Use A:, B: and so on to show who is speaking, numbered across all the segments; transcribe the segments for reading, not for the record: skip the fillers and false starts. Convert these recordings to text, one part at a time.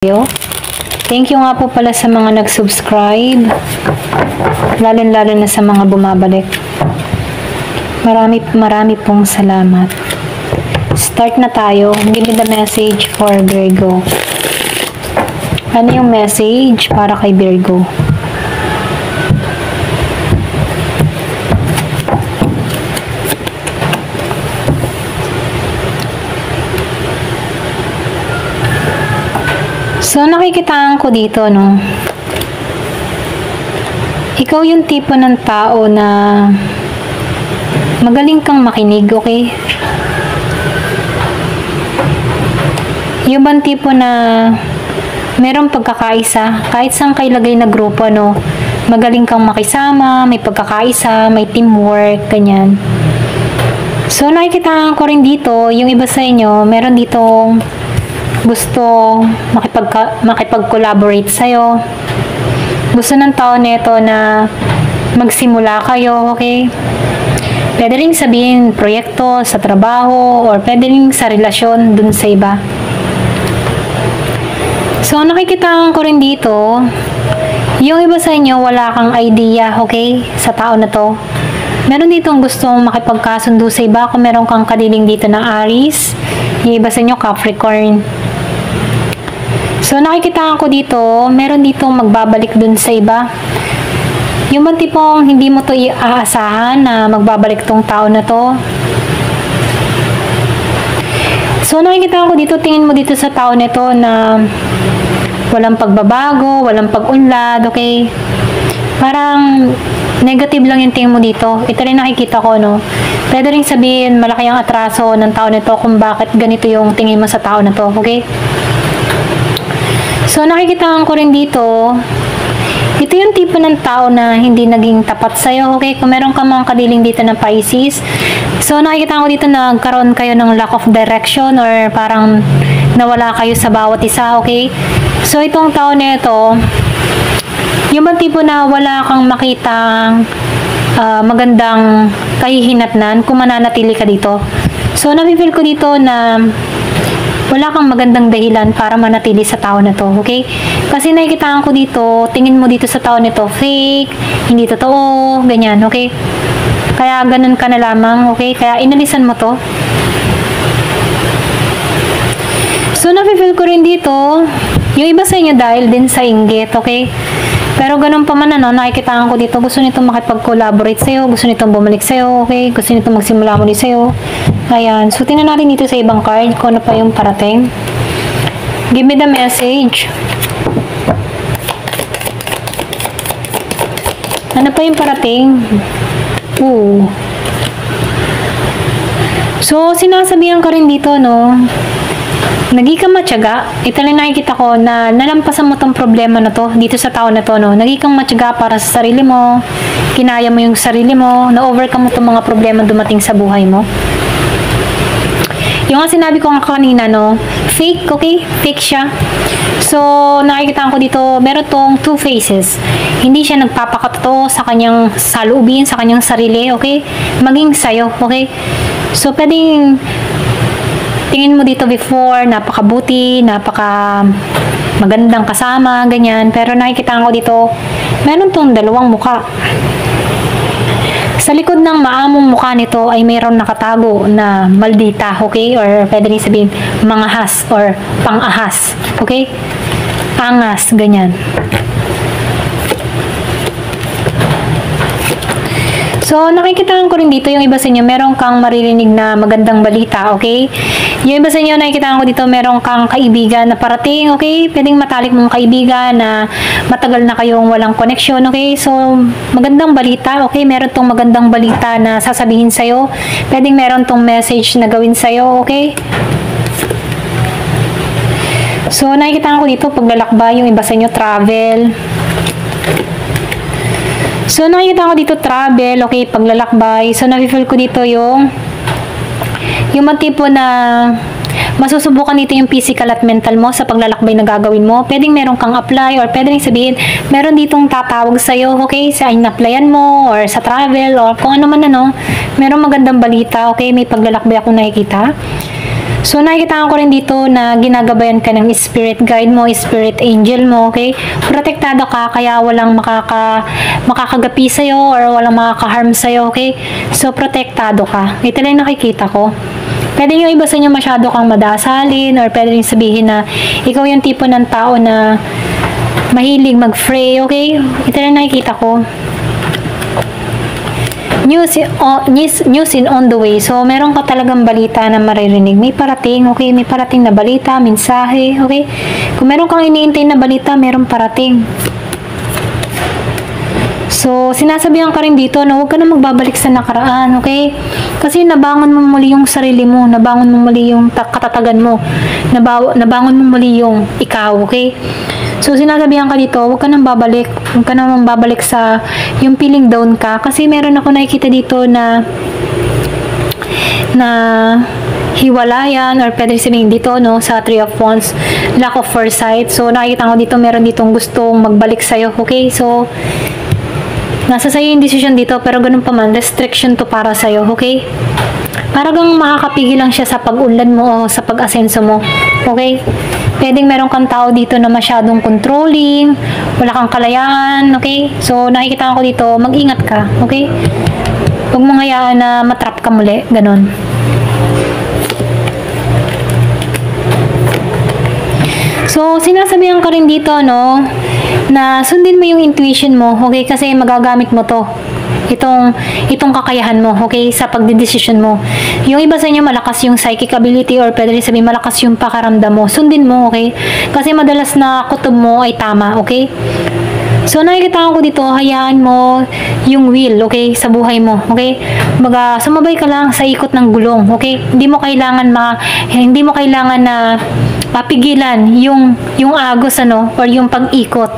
A: Thank you nga po pala sa mga nag-subscribe, lalo na sa mga bumabalik. Marami pong salamat. Start na tayo. Give me the message for Virgo. Ano yung message para kay Virgo? So, nakikitaan ko dito, no? Ikaw yung tipo ng tao na magaling kang makinig, okay? Yung bang tipo na merong pagkakaisa, kahit saan kayo lagay na grupo, no? Magaling kang makisama, may pagkakaisa, may teamwork, ganyan. So, nakikitaan ko rin dito, yung iba sa inyo, meron ditong gusto makipag-collaborate sa'yo. Gusto ng tao nito na magsimula kayo, okay? Pwede rin sabihin proyekto sa trabaho or pwede rin sa relasyon dun sa iba. So, nakikitaan ko rin dito, yung iba sa inyo wala kang idea, okay? Sa tao na to. Meron ditong gustong makipagkasundo sa iba kung meron kang kadiling dito ng Aries. Yung iba sa inyo Capricorn. So, nakikitaan ko dito, meron ditong magbabalik dun sa iba. Yung bang tipong hindi mo to iaasahan na magbabalik tong tao na to. So, nakikitaan ko dito, tingin mo dito sa tao nito na walang pagbabago, walang pag-unlad, okay? Parang negative lang yung tingin mo dito. Ito rin nakikita ko, no? Pwede rin sabihin, malaki ang atraso ng tao nito kung bakit ganito yung tingin mo sa tao na to, okay? So, nakikitaan ko rin dito, ito yung tipo ng tao na hindi naging tapat sa'yo, okay? Kung meron ka mga kadiling dito ng Pisces, so, nakikitaan ko dito na nagkaroon kayo ng lack of direction or parang nawala kayo sa bawat isa, okay? So, itong tao na ito, yung bang tipo na wala kang makitang magandang kahihinatnan kung mananatili ka dito. So, napipil ko dito na wala kang magandang dahilan para manatili sa tao na to, okay? Kasi nakikitaan ko dito, tingin mo dito sa tao nito, fake, hindi totoo, ganyan, okay? Kaya ganun ka na lamang, okay? Kaya inalisan mo to. So, napipil ko rin dito, yung iba sa inyo dahil din sa inggit, okay? Pero ganun pa man, ano, nakikitaan ko dito, gusto nitong makipag-collaborate sa'yo, gusto nitong bumalik sa'yo, okay? Gusto nitong magsimula muli sa'yo. Ayan. So, tingnan natin dito sa ibang card kung ano pa yung parating. Give me the message. Ano pa yung parating? Ooh. So, sinasabihan ka rin dito, no? Naging kang matyaga, ito lang nakikita ko na nalampasan mo tong problema na to, dito sa tao na to, no? Naging kang matyaga para sa sarili mo, kinaya mo yung sarili mo, na-overcome mo tong mga problema dumating sa buhay mo. Yung nga sinabi ko nga kanina, no? Fake, okay? Fake siya. So, nakikita ko dito, meron tong two faces. Hindi siya nagpapakatotoo sa kanyang saloobin, sa kanyang sarili, okay? Maging sayo, okay? So, pwedeng tingin mo dito before, napakabuti, napaka magandang kasama, ganyan. Pero nakikita ko dito, meron tong dalawang muka. Sa likod ng maamong mukha nito ay mayroon nakatago na maldita, okay? Or pwede rin sabihin, mangahas or pang-ahas, okay? Angas, ganyan. So, nakikita ko rin dito, yung iba sa inyo, meron kang maririnig na magandang balita, okay? Yung iba sa inyo, nakikita ko dito, meron kang kaibigan na parating, okay? Pwedeng matalik mong kaibigan na matagal na kayong walang connection, okay? So, magandang balita, okay? Meron tong magandang balita na sasabihin sa'yo. Pwedeng meron tong message na gawin sa'yo, okay? So, nakikita ko dito, paglalakbay, yung iba sa inyo, travel. So, nakikita ko dito travel, okay, paglalakbay. So, nafe-feel ko dito yung tipo na masusubukan dito yung physical at mental mo sa paglalakbay na gagawin mo. Pwedeng meron kang apply or pwedeng sabihin, meron ditong tatawag sa'yo, okay, sa in-applyan mo or sa travel or kung ano man ano. Merong magandang balita, okay, may paglalakbay akong nakikita. So, nakikita ko rin dito na ginagabayan ka ng spirit guide mo, spirit angel mo, okay? Protektado ka, kaya walang makakagapi sa'yo or walang makaka-harm sa'yo, okay? So, protektado ka. Ito lang nakikita ko. Pwede yung iba sa inyo masyado kang madasalin or pwede rin sabihin na ikaw yung tipo ng tao na mahilig mag-pray, okay? Ito lang nakikita ko. News in on the way. So, meron ka talagang balita na maririnig. May parating, okay? May parating na balita, mensahe, okay? Kung meron kang iniintay na balita, meron parating. So, sinasabihan ka rin dito na huwag ka na magbabalik sa nakaraan, okay? Kasi nabangon mo muli yung sarili mo, nabangon mo muli yung katatagan mo, nabangon mo muli yung ikaw, okay? So, sinasabihan ka dito, huwag ka nang babalik. Huwag ka nang babalik sa yung feeling down ka. Kasi meron ako nakikita dito na hiwalayan or pwede sabihin dito, no, sa 3 of Wands, lack of foresight. So, nakikita ko dito, meron ditong gustong magbalik sa'yo. Okay? So, nasa sa'yo yung decision dito, pero ganun pa man, restriction to para sa'yo. Okay? Para gang makakapigil lang siya sa pag-unlad mo o sa pag-asenso mo. Okay? Pwedeng meron kang tao dito na masyadong controlling, wala kang kalayaan, okay? So, nakikita ko dito, mag-ingat ka, okay? Huwag mong hayaan na matrap ka muli, ganon. So, sinasabihan ka rin dito, no, na sundin mo yung intuition mo, okay? Kasi magagamit mo to. Itong kakayahan mo, okay, sa pagdedesisyon mo. Yung iba sa inyo malakas yung psychic ability or pwede rin sabihin malakas yung pakaramdam mo. Sundin mo, okay? Kasi madalas na kutob mo ay tama, okay? So, nakikita ko dito, hayaan mo yung will, okay, sa buhay mo, okay? Sumabay ka lang sa ikot ng gulong, okay? Hindi mo kailangan na papigilan yung agos, ano, or yung pag-ikot.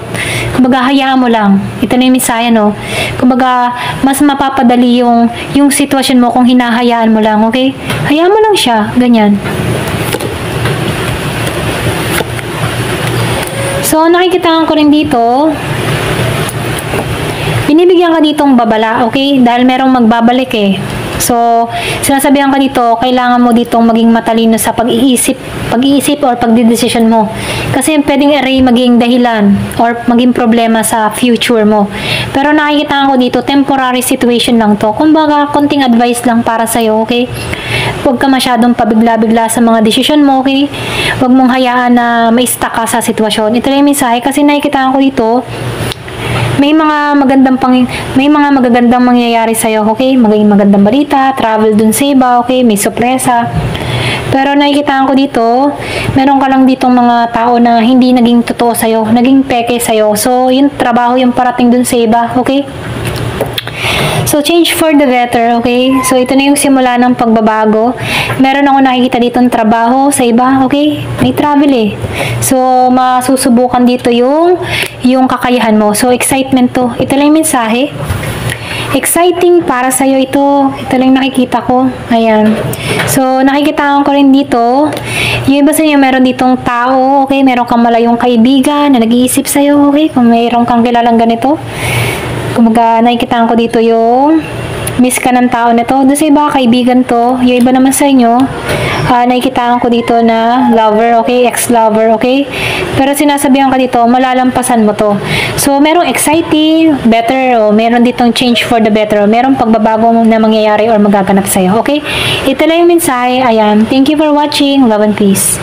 A: Kumbaga, hayaan mo lang. Ito na yung misaya, no? Kumbaga, mas mapapadali yung sitwasyon mo kung hinahayaan mo lang, okay? Hayaan mo lang siya, ganyan. So, nakikita ko rin dito, binibigyan ka ditong babala, okay? Dahil merong magbabalik eh. So, sinasabihan ka dito, kailangan mo ditong maging matalino sa pag-iisip or pagdidesisyon mo. Kasi pwedeng maging dahilan or maging problema sa future mo. Pero nakikita ko dito, temporary situation lang to. Kumbaga, konting advice lang para sa'yo, okay? Huwag ka masyadong pabigla-bigla sa mga desisyon mo, okay? Huwag mong hayaan na ma-stuck ka sa sitwasyon. Ito lang yung mensahe kasi nakikita ko dito, may mga magagandang mangyayari sa iyo, okay? Magandang balita, travel dun sa iba, okay? May sorpresa. Pero nakikita ko dito, meron ka lang ditong mga tao na hindi naging totoo sa iyo, naging peke sa iyo. So, yung trabaho yung parating dun sa iba, okay? So, change for the better, okay? So, ito na yung simula ng pagbabago. Meron ako nakikita ditong trabaho sa iba, okay? May travel eh. So, masusubukan dito yung kakayahan mo. So, excitement to. Ito lang yung mensahe. Exciting para sa'yo ito. Ito lang nakikita ko. Ayan. So, nakikita ko rin dito. Yung iba sa inyo, meron ditong tao, okay? Meron kang malayong kaibigan na nag-iisip sa'yo, okay? Kung meron kang kilalang ganito. Kumaga, nakikita ko dito yung miss ka ng tao na to. Doon sa iba, kaibigan to. Yung iba naman sa inyo, nakikita ko dito na lover, okay? Ex-lover, okay? Pero sinasabihan ka dito, malalampasan mo to. So, merong exciting, better, o meron ditong change for the better, o merong pagbabago na mangyayari or magaganap sa'yo, okay? Ito lang yung mensahe. Ayan. Thank you for watching. Love and peace.